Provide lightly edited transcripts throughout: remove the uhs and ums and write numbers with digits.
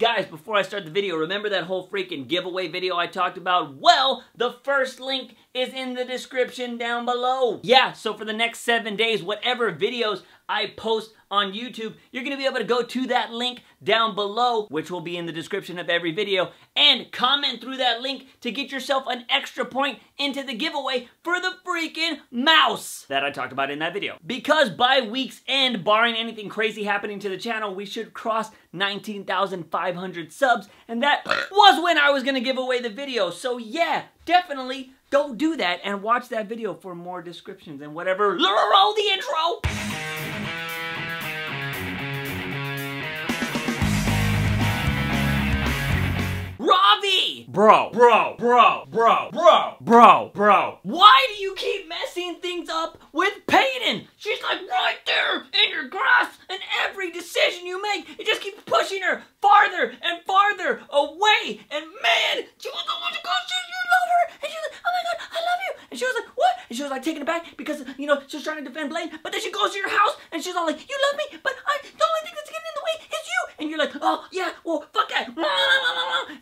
Guys, before I start the video, remember that whole freaking giveaway video I talked about? Well, the first link is in the description down below. Yeah, so for the next 7 days, whatever videos I post on YouTube, you're going to be able to go to that link down below, which will be in the description of every video, and comment through that link to get yourself an extra point into the giveaway for the freaking mouse that I talked about in that video. Because by week's end, barring anything crazy happening to the channel, we should cross 19,500 subs, and that was when I was going to give away the video. So yeah, definitely go do that and watch that video for more descriptions and whatever. Roll the intro! Ravi! Bro. Why do you keep messing things up with Peyton? She's like right there in your grasp, and every decision you make, it just keeps pushing her farther and farther away. And man, she was the one to go, you love her. And she was like, oh my God, I love you. And she was like, what? And she was like taken aback because, you know, she was trying to defend Blaine. But then she goes to your house and she's all like, you love me, but the only thing that's getting in the way is you. And you're like, oh yeah, well, fuck that.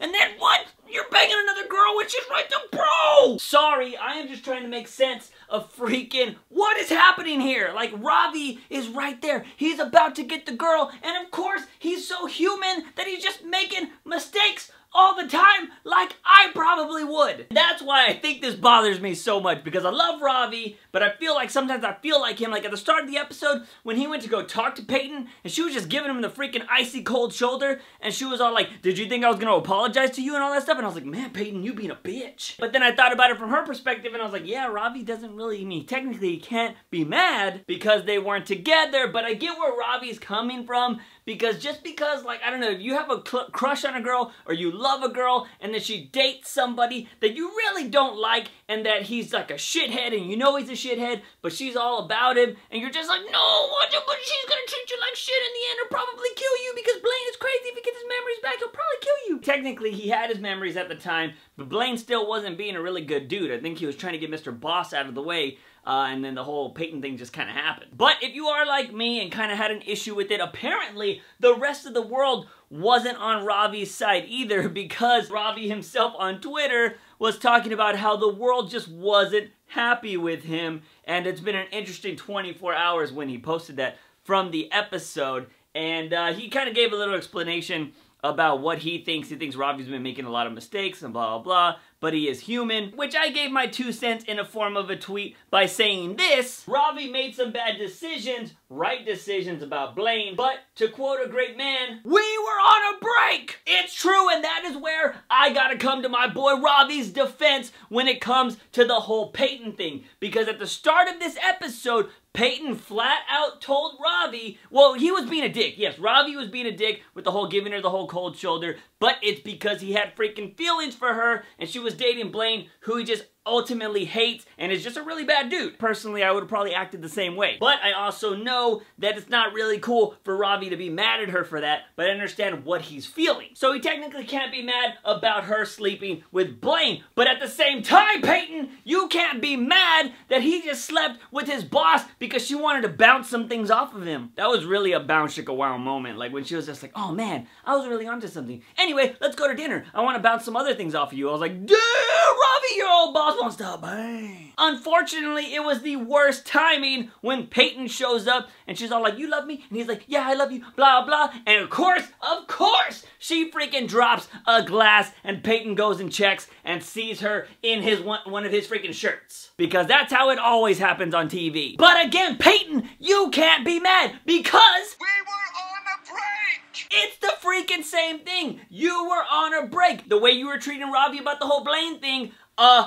And then what? You're banging another girl when she's right there, bro! Sorry, I am just trying to make sense of freaking what is happening here. Like, Ravi is right there. He's about to get the girl, and of course, he's so human that he's just making mistakes all the time, like I probably would. That's why I think this bothers me so much, because I love Ravi, but I feel like sometimes I feel like him, like at the start of the episode, when he went to go talk to Peyton, and she was just giving him the freaking icy cold shoulder, and she was all like, did you think I was gonna apologize to you and all that stuff? And I was like, man, Peyton, you being a bitch. But then I thought about it from her perspective, and I was like, yeah, Ravi doesn't really, I mean, technically he can't be mad because they weren't together, but I get where Ravi's coming from, because just because, like, I don't know, if you have a crush on a girl, or you love a girl, and then she dates somebody that you really don't like, and that he's like a shithead, and you know he's a shithead, but she's all about him, and you're just like, no, but she's gonna treat you like shit in the end, or probably kill you, because Blaine is crazy. If he gets his memories back, he'll probably kill you. Technically, he had his memories at the time, but Blaine still wasn't being a really good dude. I think he was trying to get Mr. Boss out of the way, and then the whole Peyton thing just kind of happened. But if you are like me and kind of had an issue with it, apparently the rest of the world wasn't on Ravi's side either, because Ravi himself on Twitter was talking about how the world just wasn't happy with him, and it's been an interesting 24 hours when he posted that from the episode, and he kind of gave a little explanation about what he thinks. He thinks Ravi's been making a lot of mistakes and blah, blah, blah, but he is human, which I gave my 2 cents in a form of a tweet by saying this: Ravi made some bad decisions, right decisions about Blaine, but to quote a great man, we were on a break! It's true, and that is where I gotta come to my boy Ravi's defense when it comes to the whole Peyton thing, because at the start of this episode, Peyton flat out told Ravi, well, he was being a dick. Yes, Ravi was being a dick with the whole giving her the whole cold shoulder, but it's because he had freaking feelings for her, and she was dating Blaine, who he just ultimately hates and is just a really bad dude. Personally, I would have probably acted the same way. But I also know that it's not really cool for Ravi to be mad at her for that, but I understand what he's feeling. So he technically can't be mad about her sleeping with Blaine. But at the same time, Peyton, you can't be mad that he just slept with his boss because she wanted to bounce some things off of him. That was really a bounce chicka wow moment. Like when she was just like, oh man, I was really onto something. Anyway, let's go to dinner. I want to bounce some other things off of you. I was like, dude, Ravi, your old boss wants to bang. Unfortunately, it was the worst timing when Peyton shows up and she's all like, you love me? And he's like, yeah, I love you, blah, blah. And of course, she freaking drops a glass and Peyton goes and checks and sees her in his one of his freaking shirts. Because that's how it always happens on TV. But again, Peyton, you can't be mad because we were on a break. It's the freaking same thing. You were on a break. The way you were treating Ravi about the whole Blaine thing,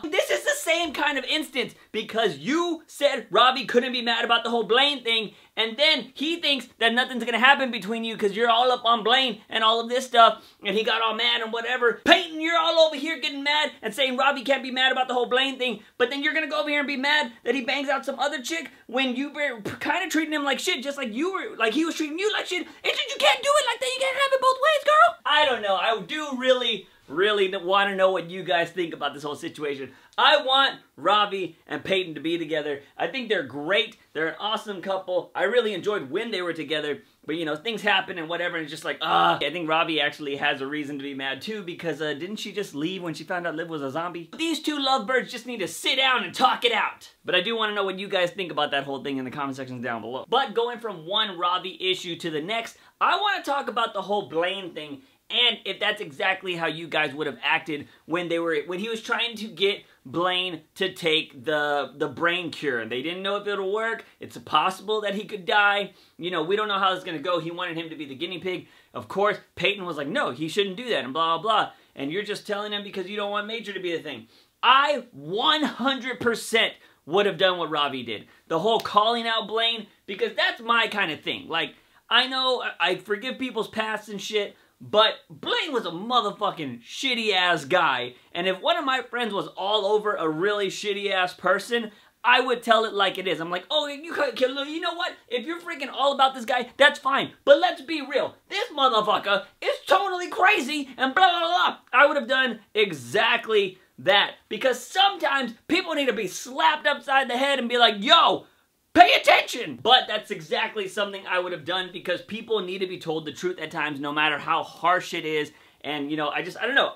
this is the same kind of instance, because you said Ravi couldn't be mad about the whole Blaine thing, and then he thinks that nothing's gonna happen between you because you're all up on Blaine and all of this stuff, and he got all mad and whatever. Peyton, you're all over here getting mad and saying Ravi can't be mad about the whole Blaine thing, but then you're gonna go over here and be mad that he bangs out some other chick when you were kind of treating him like shit, just like you were, like he was treating you like shit. It's just, you can't do it like that. You can't have it both ways, girl. I don't know. I do really really want to know what you guys think about this whole situation. I want Ravi and Peyton to be together. I think they're great. They're an awesome couple. I really enjoyed when they were together. But, you know, things happen and whatever, and it's just like, I think Ravi actually has a reason to be mad too, because didn't she just leave when she found out Liv was a zombie? These two lovebirds just need to sit down and talk it out. But I do want to know what you guys think about that whole thing in the comment sections down below. But going from one Ravi issue to the next, I want to talk about the whole Blaine thing, and if that's exactly how you guys would have acted when he was trying to get Blaine to take the brain cure. They didn't know if it'll work. It's possible that he could die. You know, we don't know how it's gonna go. He wanted him to be the guinea pig. Of course, Peyton was like, no, he shouldn't do that, and blah, blah, blah. And you're just telling him because you don't want Major to be the thing. I 100% would have done what Ravi did. The whole calling out Blaine, because that's my kind of thing. Like, I know I forgive people's past and shit, but Blaine was a motherfucking shitty-ass guy, and if one of my friends was all over a really shitty-ass person, I would tell it like it is. I'm like, oh, you know what? If you're freaking all about this guy, that's fine. But let's be real. This motherfucker is totally crazy, and blah, blah, blah. I would have done exactly that, because sometimes people need to be slapped upside the head and be like, yo, pay attention! But that's exactly something I would have done, because people need to be told the truth at times, no matter how harsh it is. And, you know, I don't know.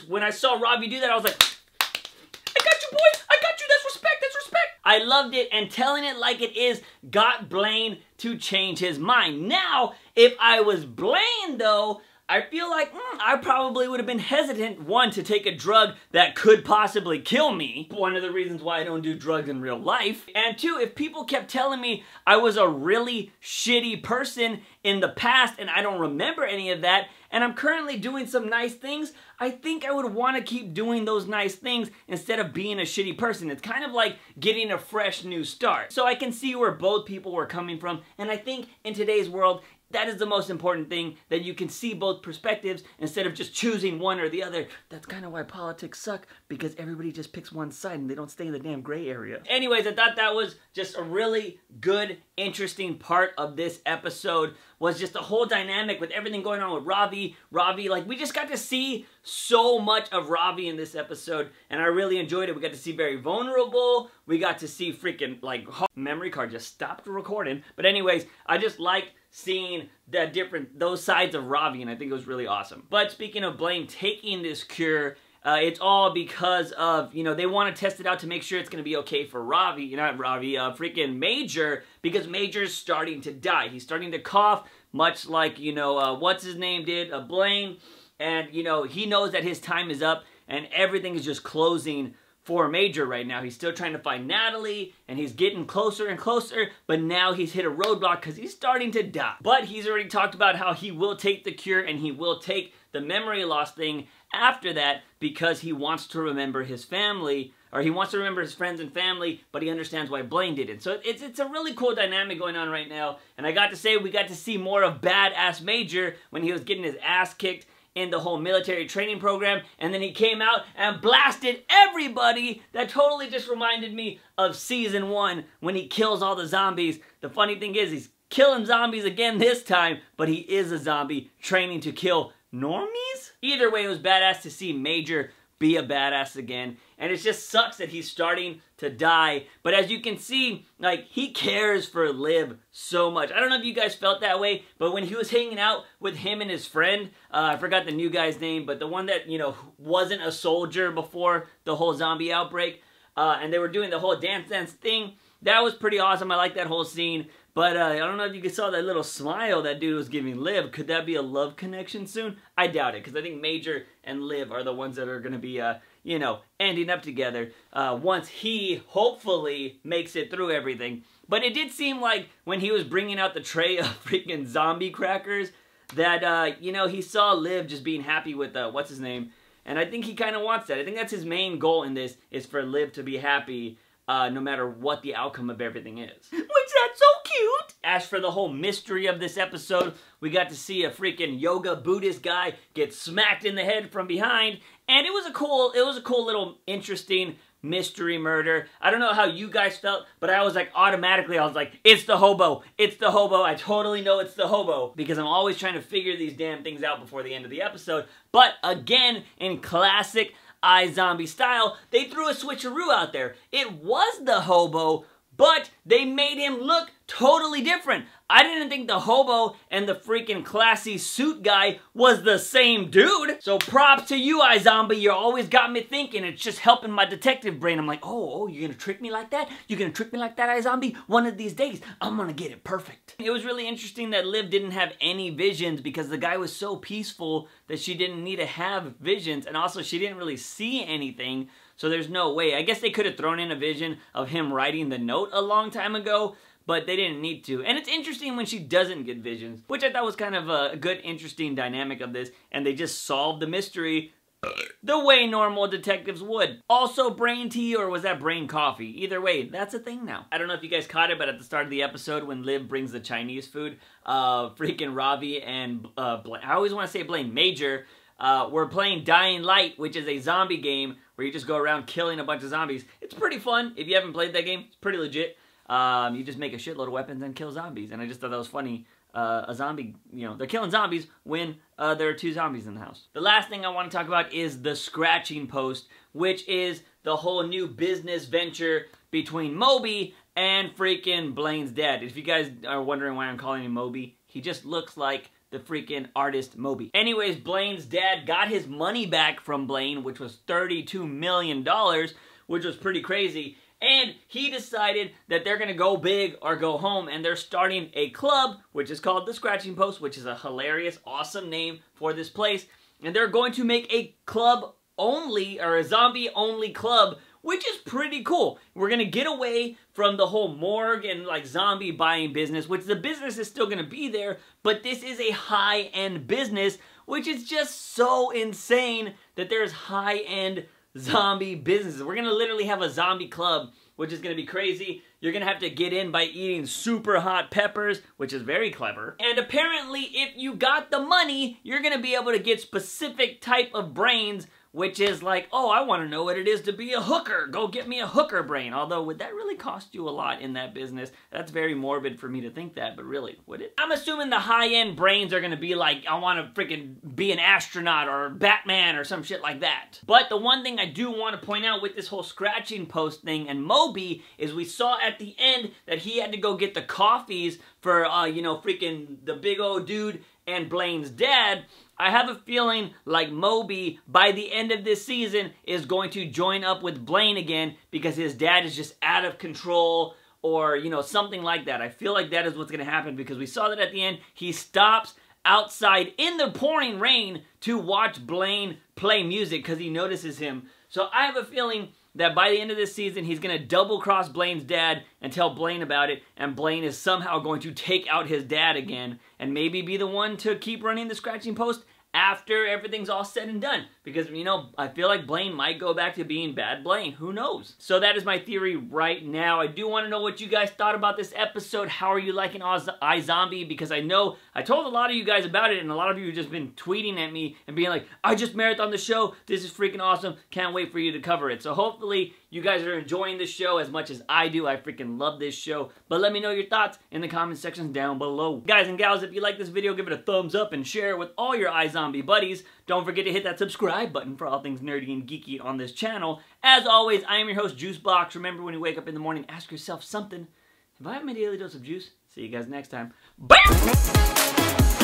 When I saw Ravi do that, I was like, I got you, boy! I got you! That's respect! That's respect! I loved it, and telling it like it is got Blaine to change his mind. Now, if I was Blaine, though, I feel like I probably would have been hesitant, one, to take a drug that could possibly kill me. One of the reasons why I don't do drugs in real life. And two, if people kept telling me I was a really shitty person in the past and I don't remember any of that, and I'm currently doing some nice things, I think I would want to keep doing those nice things instead of being a shitty person. It's kind of like getting a fresh new start. So I can see where both people were coming from, and I think in today's world, that is the most important thing, that you can see both perspectives instead of just choosing one or the other. That's kind of why politics suck, because everybody just picks one side and they don't stay in the damn gray area. Anyways, I thought that was just a really good, interesting part of this episode, was just the whole dynamic with everything going on with Ravi, like, we just got to see so much of Ravi in this episode, and I really enjoyed it. We got to see very vulnerable, we got to see freaking, like, memory card just stopped recording, but anyways, I just liked seeing those sides of Ravi, and I think it was really awesome. But speaking of Blaine taking this cure, it's all because of, you know, they want to test it out to make sure it's going to be okay for freaking Major, because Major's starting to die. He's starting to cough, much like, you know, what's his name did, Blaine, and, you know, he knows that his time is up, and everything is just closing for Major right now. He's still trying to find Natalie, and he's getting closer and closer, but now he's hit a roadblock because he's starting to die. But he's already talked about how he will take the cure, and he will take the memory loss thing after that, because he wants to remember his family, or he wants to remember his friends and family, but he understands why Blaine did it. So it's a really cool dynamic going on right now, and I got to say, we got to see more of badass Major when he was getting his ass kicked in the whole military training program, and then he came out and blasted everybody. That totally just reminded me of season 1 when he kills all the zombies. The funny thing is, he's killing zombies again this time, but he is a zombie training to kill normies? Either way, it was badass to see Major be a badass again, and it just sucks that he's starting to die. But as you can see, like, he cares for Liv so much. I don't know if you guys felt that way, but when he was hanging out with him and his friend, I forgot the new guy's name, but the one that, you know, wasn't a soldier before the whole zombie outbreak, and they were doing the whole dance thing, that was pretty awesome. I like that whole scene. But I don't know if you saw that little smile that dude was giving Liv. Could that be a love connection soon? I doubt it, because I think Major and Liv are the ones that are going to be, you know, ending up together once he hopefully makes it through everything. But it did seem like when he was bringing out the tray of freaking zombie crackers that, you know, he saw Liv just being happy with, what's his name? And I think he kind of wants that. I think that's his main goal in this, is for Liv to be happy no matter what the outcome of everything is. Which, that's so cute! As for the whole mystery of this episode, we got to see a freaking yoga Buddhist guy get smacked in the head from behind, and it was a cool little interesting mystery murder. I don't know how you guys felt, but I was like, automatically, I was like, it's the hobo. It's the hobo. I totally know it's the hobo because I'm always trying to figure these damn things out before the end of the episode. But again, in classic iZombie style, they threw a switcheroo out there. It was the hobo, but they made him look totally different. I didn't think the hobo and the freaking classy suit guy was the same dude. So props to you, iZombie. You always got me thinking. It's just helping my detective brain. I'm like, oh, you're gonna trick me like that? You're gonna trick me like that, iZombie? One of these days, I'm gonna get it perfect. It was really interesting that Liv didn't have any visions because the guy was so peaceful that she didn't need to have visions, and also she didn't really see anything, so there's no way. I guess they could have thrown in a vision of him writing the note a long time ago, but they didn't need to. And it's interesting when she doesn't get visions, which I thought was kind of a good, interesting dynamic of this, and they just solved the mystery the way normal detectives would. Also brain tea, or was that brain coffee? Either way, that's a thing now. I don't know if you guys caught it, but at the start of the episode when Liv brings the Chinese food, freaking Ravi and Blaine, I always want to say Blaine, Major, we're playing Dying Light, which is a zombie game where you just go around killing a bunch of zombies. It's pretty fun. If you haven't played that game, it's pretty legit. You just make a shitload of weapons and kill zombies, and I just thought that was funny. A zombie, you know, they're killing zombies when there are 2 zombies in the house. The last thing I want to talk about is the scratching post, which is the whole new business venture between Moby and freaking Blaine's dad. If you guys are wondering why I'm calling him Moby, he just looks like the freaking artist Moby. Anyways, Blaine's dad got his money back from Blaine, which was $32 million, which was pretty crazy. And he decided that they're going to go big or go home, and they're starting a club, which is called The Scratching Post, which is a hilarious, awesome name for this place. And they're going to make a club only, or a zombie-only club, which is pretty cool. We're going to get away from the whole morgue and like zombie buying business, which the business is still going to be there, but this is a high-end business, which is just so insane that there's high-end zombie businesses. We're gonna literally have a zombie club, which is gonna be crazy. You're gonna have to get in by eating super hot peppers, which is very clever. And apparently, if you got the money, you're gonna be able to get specific type of brains, which is like, oh, I want to know what it is to be a hooker. Go get me a hooker brain. Although, would that really cost you a lot in that business? That's very morbid for me to think that, but really, would it? I'm assuming the high-end brains are going to be like, I want to freaking be an astronaut or Batman or some shit like that. But the one thing I do want to point out with this whole scratching post thing and Moby is we saw at the end that he had to go get the coffees for, you know, freaking the big old dude and Blaine's dad. I have a feeling like Moby, by the end of this season, is going to join up with Blaine again because his dad is just out of control or, you know, something like that. I feel like that is what's going to happen because we saw that at the end. He stops outside in the pouring rain to watch Blaine play music because he notices him. So I have a feeling that by the end of this season, he's going to double-cross Blaine's dad and tell Blaine about it, and Blaine is somehow going to take out his dad again and maybe be the one to keep running the scratching post after everything's all said and done. Because, you know, I feel like Blaine might go back to being bad Blaine. Who knows? So that is my theory right now. I do want to know what you guys thought about this episode. How are you liking iZombie? Because I know I told a lot of you guys about it, and a lot of you have just been tweeting at me and being like, I just marathoned the show. This is freaking awesome. Can't wait for you to cover it. So hopefully you guys are enjoying this show as much as I do. I freaking love this show. But let me know your thoughts in the comment sections down below. Guys and gals, if you like this video, give it a thumbs up and share it with all your iZombie buddies. Don't forget to hit that subscribe button for all things nerdy and geeky on this channel. As always, I am your host, JUICEbox. Remember, when you wake up in the morning, ask yourself something. Have I had my daily dose of juice? See you guys next time. Bye!